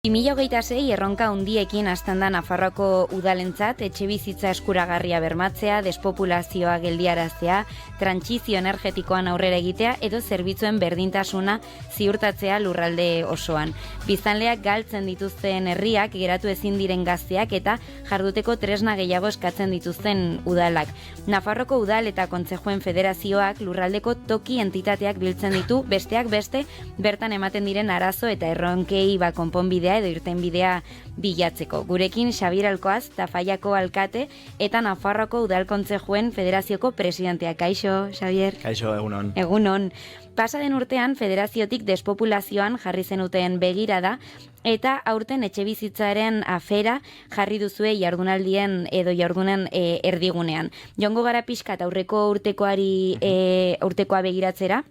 2026 erronka handiekin hasten da Nafarroako udalentzat etxebizitza eskuragarria bermatzea, despopulazioa geldiaraztea, trantsizio energetikoan aurrera egitea edo zerbitzuen berdintasuna ziurtatzea lurralde osoan. Biztanleak galtzen dituzten herriak, geratu ezin diren gazteak eta jarduteko tresna gehiago eskatzen dituzten udalak. Nafarroko udal eta kontzejuen federazioak lurraldeko toki entitateak biltzen ditu, besteak beste bertan ematen diren arazo eta erronkei konponbidea edo irtenbidea bilatzeko. Gurekin Xabier Alkoaz, Tafallako alkate eta Nafarroko udal kontzejuen federazioko presidentea. Kaixo, Xabier. Kaixo, egunon. Egunon. Pasaden urtean federaziotik despopulazioan jarri zenuten begirada eta aurten etxebizitzaren afera jarri duzue jardunaldien edo jardunen erdigunean. Joango gara pixkat aurreko urtekoa begiratzera.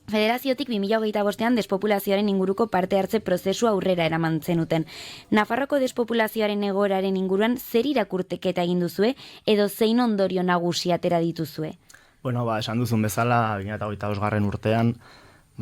Federaziotik 2025ean despopulazioaren inguruko parte hartze prozesua aurrera eraman zenuten. Nafarroko despopulazioaren egoeraren inguruan zer irakurketa egin duzue edo zein ondorio nagusi atera dituzue? Bueno, esan duzun bezala, 2025 urtean,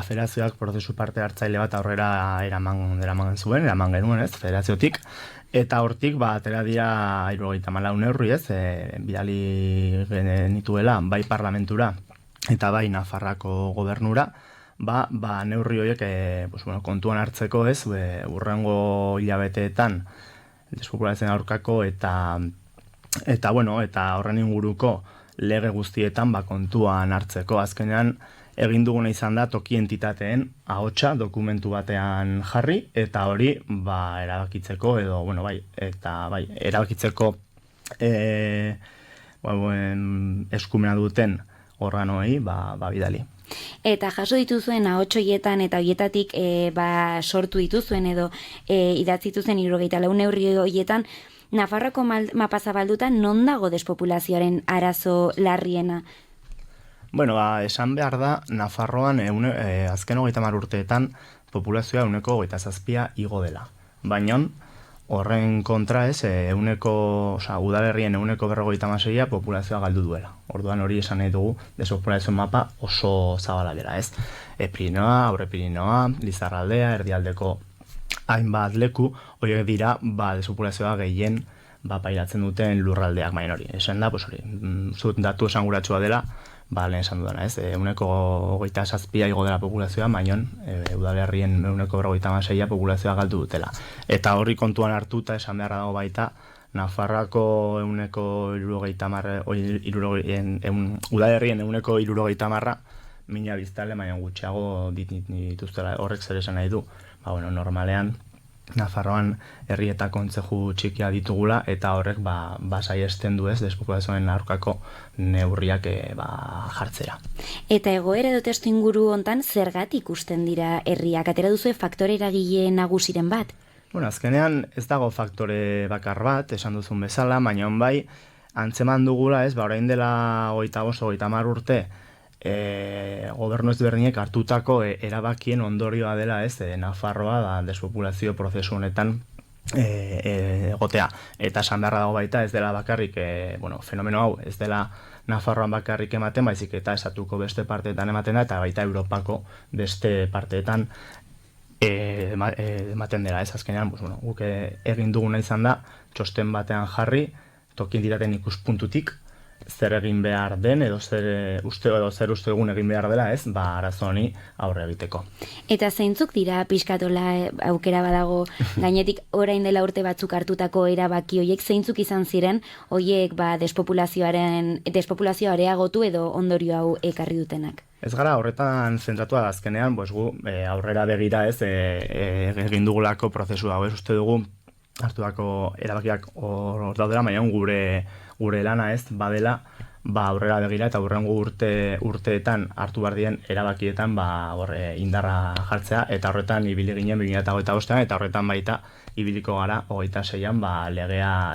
federazioak prozesu parte hartzaile bat aurrera eraman genuen, ez, federaziotik, eta hortik, atera dira 74 neurri, ez, bidali genituela, bai parlamentura, eta bai Nafarrako gobernura, neurri horiek kontuan hartzeko, ez, urrengo hilabeteetan despopulazioen aurkako eta horren inguruko lege guztietan kontuan hartzeko. Azkenean egin duguna izan da toki entitateen ahotsa dokumentu batean jarri eta hori erabakitzeko edo erabakitzeko eskumena duten organoei bidali. Eta jaso dituzuen ahots horietan eta horietatik sortu dituzuen edo idatzi dituzuen 74 neurri horietan Nafarroko mapa zabalduta non dago despopulazioaren arazo larriena? Bueno, esan behar da Nafarroan azken 30 urteetan populazioa 27% igo dela. Baina horren kontra ez, udalerrien 56% populazioa galdu duela. Orduan hori esan nahi dugu, despopulazioen mapa oso zabala dela, ez? Pirinoa, Aurre Pirinoa, Lizarraldea, Erdialdeko hainbat leku, horiek dira, despopulazioa gehien pairatzen duten lurraldeak maien hori. Esan da, zut datu esanguratsua dela, lehen esan dudana, ez? 27% igo dela populazioa, baina udalerrien 56% populazioa galdu dutela. Eta horri kontuan hartuta esan beharra dago baita, Nafarroako udalerrien 70% mina biztale, baina gutxiago dituztela, horrek zer esan nahi du. Normalean, Nafarroan herri eta kontzeju txikia ditugula eta horrek saiesten du ez despopulazioen aurkako neurriak jartzera. Eta egoera edo testu inguru hontan zergatik ikusten dira herriak? Atera duzue faktore eragile nagusiren bat? Azkenean ez dago faktore bakar bat, esan duzun bezala, baina bai antzeman dugula ez, orain dela 25-30 urte, gobernu ezberdinek hartutako erabakien ondorioa dela ez, Nafarroa despopulazio prozesu honetan egotea. Eta esan beharra dago baita ez dela bakarrik, fenomeno hau ez dela Nafarroan bakarrik ematen, baizik eta estatuko beste parteetan ematen da, eta baita Europako beste parteetan ematen dela ez. Azkenean, guk egin duguna izan da, txosten batean jarri, toki entitateen ikuspuntutik, zer egin behar den edo zer uste egun egin behar dela ez, arazo honi aurre egiteko. Eta zeintzuk dira pixkatola aukera badago gainetik orain dela urte batzuk hartutako erabaki horiek zeintzuk izan ziren horiek despopulazioa areagotu edo ondorio hau ekarri dutenak? Ez gara horretan zentratua azkenean, gu aurrera begira ez egin dugulako prozesu hau, ez uste dugu hartutako erabakiak hor daudela, baina gure lana ez badela aurrera begira eta aurrengo urteetan hartu behar dien erabakietan indarra jartzea eta horretan ibili ginen 2025ean eta horretan baita ibiliko gara 26ean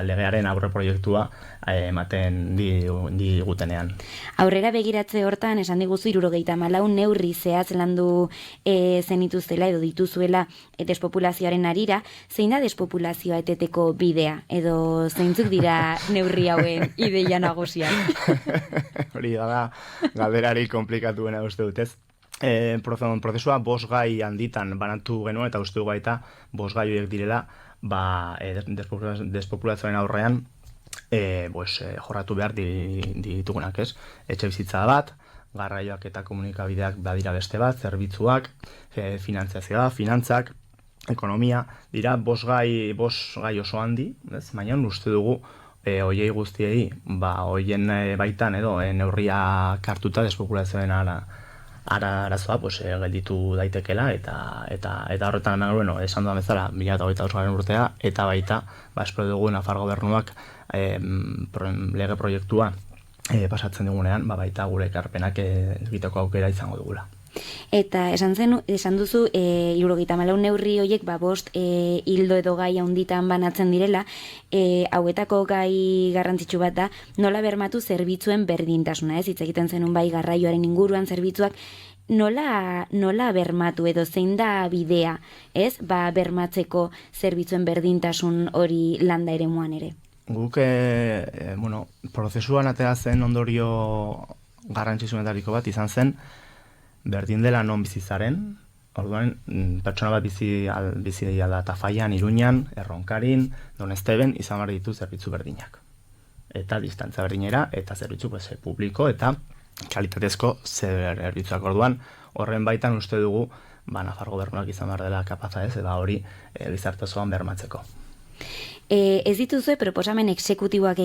legearen aurre proiektua ematen digutenean. Aurrera begiratze hortan esan diguzu 74 neurri zehatz landu zenituztela edo dituzuela despopulazioaren harira, zein da despopulazioa eteteko bidea edo zeintzuk dira neurri hauen ideia nagusiak? Hori da, galderari komplikatuena uste dut ez. Prozesua 5 gai handitan banatu genuen, eta uste dugu baita 5 gai horiek direla, despopulazioaren aurrean, jorratu behar ditugunak, ez? Etxe bizitza bat, garraioak eta komunikabideak badira beste bat, zerbitzuak, finantziazioa, finantzak, ekonomia, dira 5 gai oso handi, ez? Baina uste dugu, hoiei guztiei, hoien baitan edo neurriak hartuta despopulazioaren arazoa gelditu daitekela, eta horretan, esan dudan bezala, 2025 urtea, eta baita, espero dugu Nafar gobernuak lege proiektua pasatzen dugunean, baita gure ekarpenak egiteko aukera izango dugula. Eta esan duzu, 74 neurri horiek 5 hildo edo gai handitan banatzen direla, hauetako gai garrantzitsu bat da, nola bermatu zerbitzuen berdintasuna, ez? Hitz egiten zenun bai garraioaren inguruan zerbitzuak, nola bermatu edo zein da bidea, ez? Bermatzeko zerbitzuen berdintasun hori landa eremuan ere. Guk, prozesuan atera zen ondorio garrantzitsuenetariko bat izan zen, berdin dela non bizizaren, orduan, pertsona bat bizi da Tafaian, Iruñan, Erronkarin, Donesteben, izan behar ditu zerbitzu berdinak. Eta distantza berdinera, eta zerbitzu publiko, eta kalitatezko zerbitzuak. Orduan, horren baitan uste dugu, Nafar gobernuak izan behar dela kapaza ez, hori gizarte osoan bermatzeko. Ez dituzue proposamen exekutiboak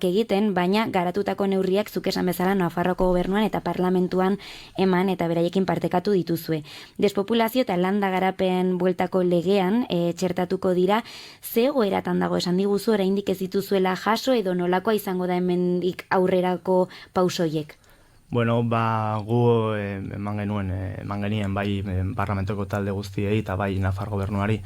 egiten, baina garatutako neurriak zuk esan bezala Nafarroko gobernuan eta parlamentuan eman eta beraiekin partekatu dituzue. Despopulazio eta landa garapen bueltako legean txertatuko dira, ze egoeratan dago esan diguzu oraindik ez dituzuela jaso edo nolakoa izango da hemendik aurrerako pausoiek? Bueno, gu eman genien bai parlamentoko talde guztiei eta bai Nafar gobernuari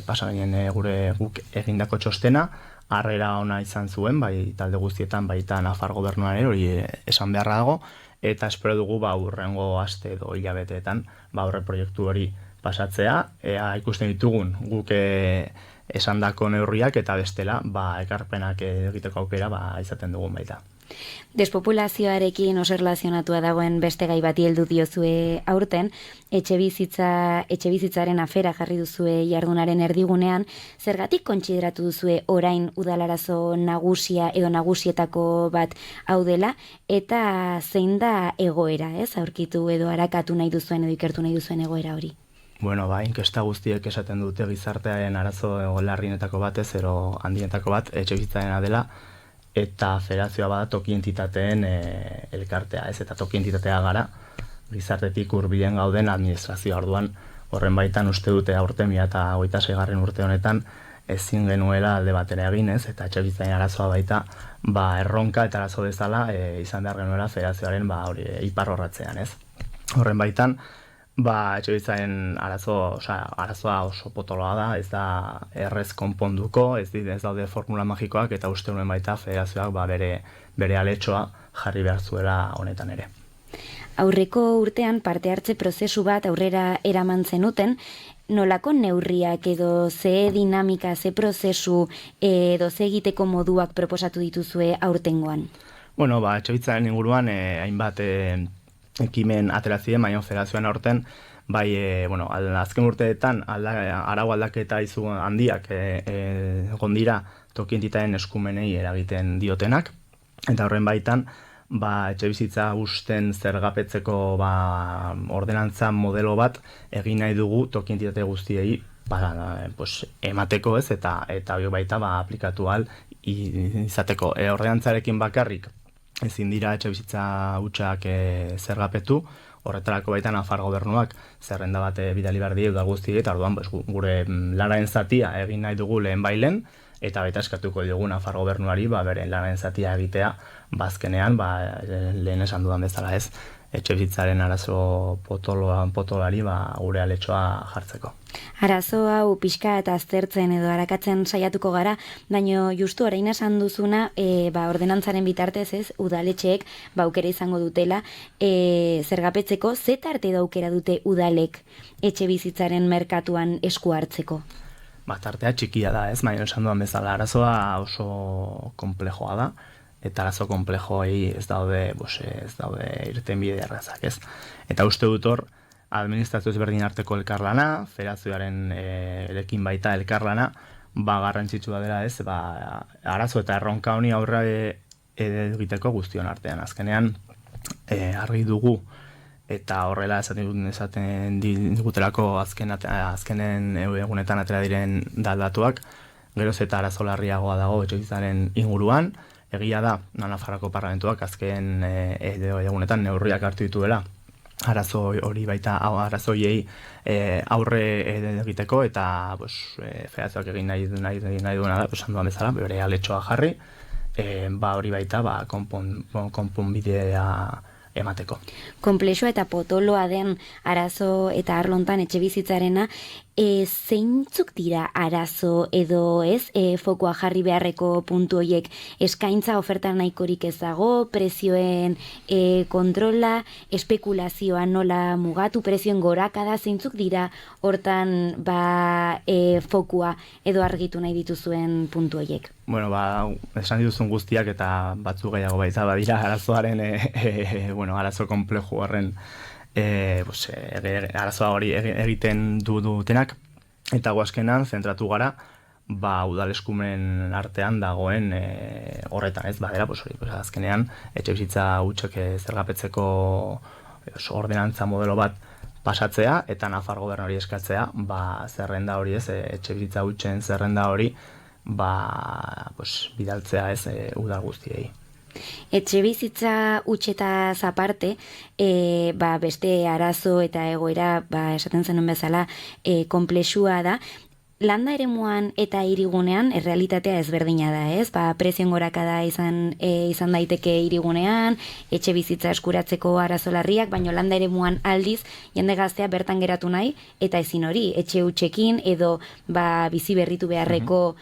pasa genien guk egindako txostena, harrera ona izan zuen, bai talde guztietan baita Nafar gobernuari hori esan beharra dago, eta espero dugu hurrengo aste edo hilabeteetan horre proiektu hori pasatzea, ikusten ditugun guk esandako neurriak eta bestela ekarpenak egiteko aukera izaten dugun baita. Despopulazioarekin oso erlazionatua dagoen beste gai bati heldu diozue aurten, etxebizitzaren afera jarri duzue jardunaren erdigunean, zergatik kontsideratu duzue orain udalarazo nagusia edo nagusietako bat hau dela, eta zein da egoera, ez? Aurkitu edo arakatu nahi duzuen edo ikertu nahi duzuen egoera hori? Bueno, inkesta guztiek esaten dute gizartearen arazo larrienetako bat ez, ero handienetako bat etxebizitzarena dela, eta federazioa bada toki entitateen elkartea, ez? Eta toki entitatea gara, gizartetik hurbilen gauden administrazioa. Orduan, horren baitan uste dute aurten 2026 urte honetan ezin genuela alde batera egin, ez? Eta etxebizitzaren arazoa baita, erronka eta arazo bezala izan behar genuela federazioaren iparrorratzean, ez? Horren baitan, etxebizitzaren arazoa oso potoloa da, ez da errez konponduko, ez daude formula magikoak, eta uste nuen baita federazioak bere aletxoa jarri behar zuela honetan ere. Aurreko urtean parte hartze prozesu bat aurrera eraman zenuten, nolako neurriak edo ze dinamika, ze prozesu edo ze egiteko moduak proposatu dituzue aurtengoan? Bueno, etxebizitzaren inguruan hainbat ekimen aterazien, baina federazioan aurten, azken urteetan arau aldaketa izu handiak gondira toki entitateen eskumenei eragiten diotenak, eta horren baitan, etxebizitza usten zergapetzeko ordenantza modelo bat egin nahi dugu toki entitate guztiei emateko ez, eta hori baita aplikatu ahal izateko. Ordenantzarekin bakarrik ezin dira etxebizitza hutsak zergapetu, horretarako baita Nafar gobernuak zerrenda bat bidali behar die udal guztiei, eta orduan gure lanaren zatia egin nahi dugu lehen bailen, eta baita eskatuko diogu Nafar gobernuari beren lanaren zatia egitea, azkenean lehen esan dudan bezala ez, etxebizitzaren arazo potolari gure aletxoa jartzeko. Arazo hau pixka eta aztertzen edo arakatzen saiatuko gara, baina justu orain esan duzuna, ordenantzaren bitartez ez, udaletxeek aukera izango dutela, zergapetzeko, ze tarte da aukera dute udalek etxebizitzaren merkatuan esku hartzeko? Tartea txikia da ez, baina esan duan bezala arazoa oso komplejoa da, eta arazo konplejoei ez daude irtenbide errazak, ez? Eta uste dut hor, administrazio ezberdin arteko elkarlana, federazioaren erekin baita elkarlana, garrantzitsua dela, ez? Arazo eta erronka honi aurra egiteko guztion artean. Azkenean, argi dugu, eta horrela esaten digutelako azkenen egunetan atera diren datuak, geroz eta arazo larriagoa dago etxebizitzaren inguruan. Egia da, Nafarroako Parlamentuak azken egunetan neurriak hartu dituela arazo hori baita arazoiei aurre egiteko, eta federazioak egin nahi duena da, esan duan bezala, bere aletxoa jarri, hori baita konponbidea emateko. Konplexua eta potoloa den arazo eta arlontan etxebizitzarena, zeintzuk dira arazo edo ez fokoa jarri beharreko puntu horiek? Eskaintza oferta nahikorik ez dago, prezioen kontrola, espekulazioa nola mugatu, prezioen gorakada, zeintzuk dira hortan fokua edo argitu nahi dituzuen puntu horiek? Bueno, esan dituzun guztiak eta batzu gehiago baita badira arazoaren arazo konplejo horren arazoa hori egiten dutenak, eta guazkenan zentratu gara udal eskumen artean dagoen horretan, ez badera, azkenean etxebizitza hutsak zergapetzeko ordenantza modelo bat pasatzea, eta Nafar Gobernuari eskatzea zerrenda hori, ez, etxebizitza hutsen zerrenda hori bidaltzea, ez, udal guztiei. Etxebizitza hutsetaz aparte, beste arazo eta egoera, esaten zenuen bezala, konplexua da. Landa eremuan eta hirigunean errealitatea ezberdina da, ez? Prezioen gorakada izan daiteke hirigunean, etxebizitza eskuratzeko arazo larriak, baina landa eremuan aldiz jende gaztea bertan geratu nahi, eta ezin hori, etxe hutsekin edo bizi berritu beharreko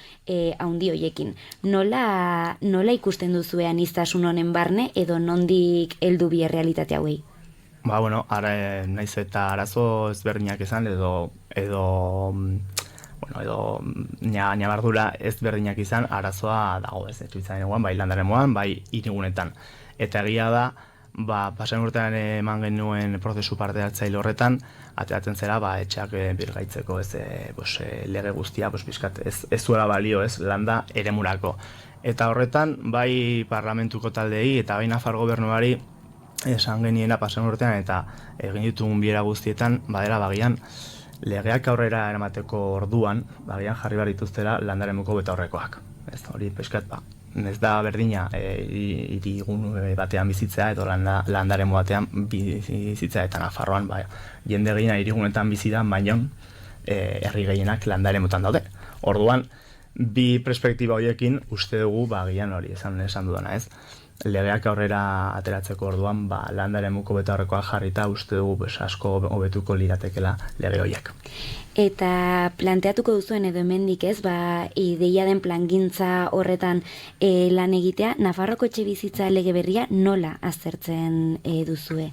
haundi hoiekin. Nola ikusten duzue aniztasun honen barne edo nondik heldu bi errealitate hauei? Naiz eta arazo ezberdinak izan edo nabardura ezberdinak izan, arazoa dago, ez, etxebizitzaren eguan, bai landaremoan, bai hirigunetan. Eta egia da, pasan urtean eman genuen prozesu parte hartzaile horretan, ateratzen zera, etxeak birgaitzeko, ez, lege guztia, pixkat, ez zuela balio, ez, landa eremurako. Eta horretan, bai parlamentuko taldeei, eta bai Nafar Gobernuari esan geniena pasan urtean, eta egin ditugun biera guztietan, bagian, legeak aurrera eramateko orduan, bagian jarri behar dituztera landaremuko betaurrekoak. Ez hori peskat, ez da berdina hirigun batean bizitzea edo landaremu batean bizitzea, eta Nafarroan jende gehiena hirigunetan bizi da, baina herri gehienak landaremutan daude. Orduan, bi perspektiba horiekin uste dugu bagian hori esan dudana, ez? Legeak aurrera ateratzeko orduan, landaremuko betaurrekoa jarrita uste dugu asko hobetuko liratekela lege horiek. Eta planteatuko duzuen edo hemendik, ez, ideia den plangintza horretan lan egitea, Nafarroko etxebizitza lege berria nola aztertzen duzue?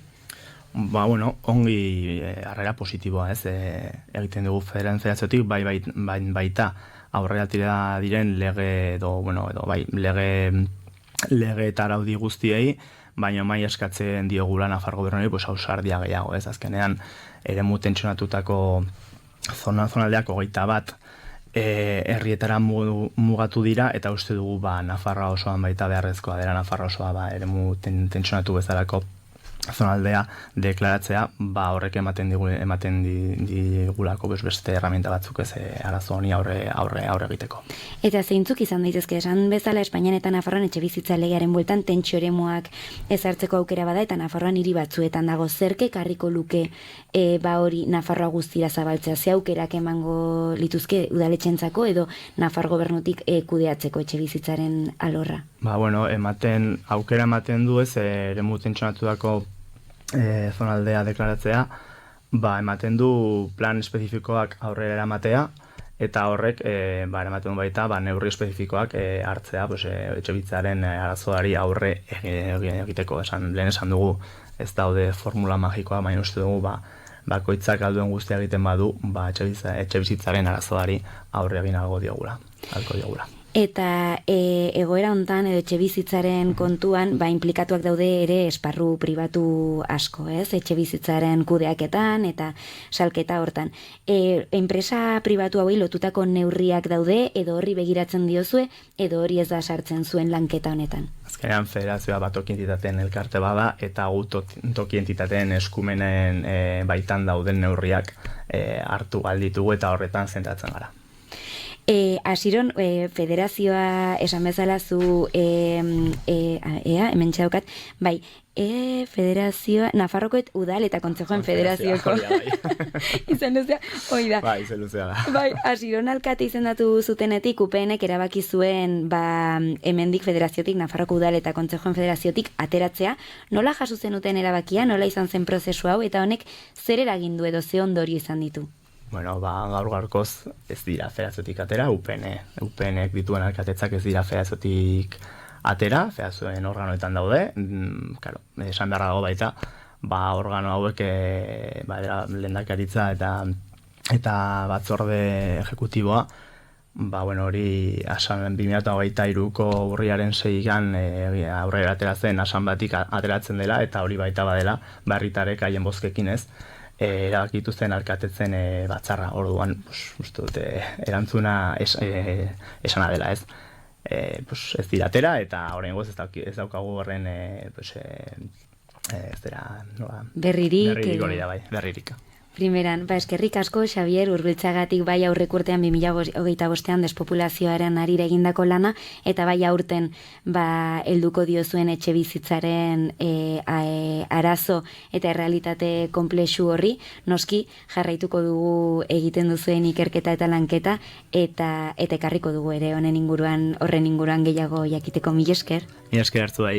Ongi harrera positiboa, ez, egiten dugu federaziotik, baita aurrera tira diren lege lege eta araudi guztiei, baina mai eskatzen diogula Nafar Gobernuari ausardia gehiago, ez, azkenean eremu tentsionatutako zonaldeak 21 herrietara mugatu dira, eta uste dugu Nafarroa osoan baita beharrezkoa dela Nafarroa osoa eremu tentsionatu bezalako zonaldea deklaratzea, horrek ematen digulako beste herramienta batzuk, ez, arazo honi aurre egiteko. Eta zeintzuk izan daitezke, esan bezala Espainian eta Nafarroan etxebizitza legearen bueltan tentsio eremuak ezartzeko aukera bada, eta Nafarroan hiri batzuetan dago, zerke karriko luke hori Nafarroa guztira zabaltzea, ze aukerak emango lituzke udaletxentzako edo Nafar Gobernutik kudeatzeko etxebizitzaren alorra? Aukera ematen du, ez, eremu tentsionatutako zonaldea deklaratzea, ematen du plan espezifikoak aurrera eramatea, eta horrek eramaten du baita neurri espezifikoak hartzea etxebizitzaren arazoari aurre egiteko. Lehen esan dugu ez daude formula magikoa, baina uste dugu bakoitzak alduen guztia egiten badu etxebizitzaren arazoari aurre egin alko diogula. Eta egoera hontan edo etxebizitzaren kontuan inplikatuak daude ere esparru pribatu asko, ez? Etxebizitzaren kudeaketan eta salketa hortan. Enpresa pribatu hauei lotutako neurriak daude edo horri begiratzen diozue edo hori ez da sartzen zuen lanketa honetan? Azkenean federazioa bat toki entitateen elkarte bada eta gu toki entitateen eskumenen baitan dauden neurriak hartu galditugu eta horretan zentratzen gara. Asiron, federazioa esan bezala zu hemen txaukat, federazioa, Nafarrokoet udal eta kontzejoen federazioko izan luzea, hoi da. Izan luzea da. Asiron alkate izendatu zutenetik UPNek erabaki zuen hemendik federaziotik, Nafarroko udal eta kontzejoen federaziotik ateratzea. Nola jaso zenuten erabakia, nola izan zen prozesu hau eta honek zer eragindu edo ze ondorio izan ditu? Bueno, gaur gaurkoz ez dira federaziotik atera, UPNek dituen alkatetzak ez dira federaziotik atera, federazioen organoetan daude, esan beharra dago baita, organo hauek lehendakaritza eta batzorde ejekutiboa, hori 2023ko urriaren 6an aurrera atera zen asanblatik ateratzen dela, eta hori baita badela, herritarrek haien bozkekin ez, erabakitu zen alkatetzen batzarra, orduan, uste dute, erantzuna esana dela ez. Ez dira atera, eta oraingoz ez daukagu horren berririk hori da berririk. Primeran, eskerrik asko, Xabier, hurbiltzagatik bai aurrekurtean 2025an despopulazioaren arira egindako lana, eta bai aurten helduko diozuen etxe bizitzaren arazo eta errealitate konplexu horri, noski jarraituko dugu egiten duzuen ikerketa eta lanketa, eta ekarriko dugu ere horren inguruan gehiago jakiteko. Mila esker. Mila esker hartu